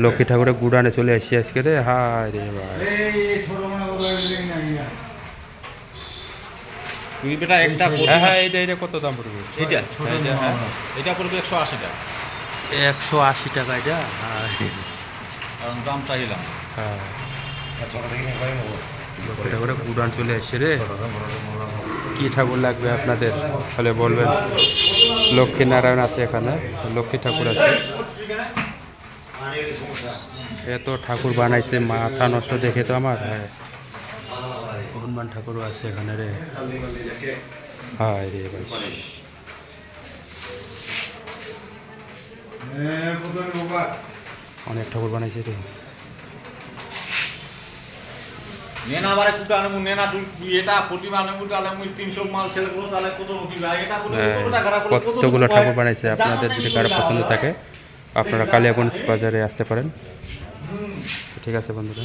লক্ষ্মী ঠাকুরের গুড়ানে চলে আসছি আজকে রে। হায় রে ভাই, তুই বেটা একটা হ্যাঁ হ্যাঁ, এইটা কত দাম পড়বে? এইটা এইটা হ্যাঁ, এটা পড়বে 180 টাকা, 180 টাকা এটা। কারণ দাম চাইলাম। হ্যাঁ, লক্ষ্মী ঠাকুরের গুড়ান চলে আসছে রে। কি ঠাকুর লাগবে আপনাদের তাহলে বলবেন। লক্ষ্মী নারায়ণ আছে এখানে, লক্ষ্মী ঠাকুর আছে। এত ঠাকুর বানাইছে, মাথা নষ্ট দেখে তো আমার। হ্যাঁ, হনুমান ঠাকুরও আছে এখানে রে। হায় রে ভাই, অনেক ঠাকুর বানাইছে রে। নেনা আবার একটু আনমু, নেনা তুই এটা প্রতিমা আনমু, তাহলে মুই 300 মাল ছেলে গুলো তাহলে কত কি ভাই, এটা বলে কত টাকা রাখবো, কতগুলো ঠাকুর বানাইছে। আপনাদের যদি কারো পছন্দ থাকে আপনারা কালিয়াগঞ্জ বাজারে আসতে পারেন। ঠিক আছে বন্ধুরা।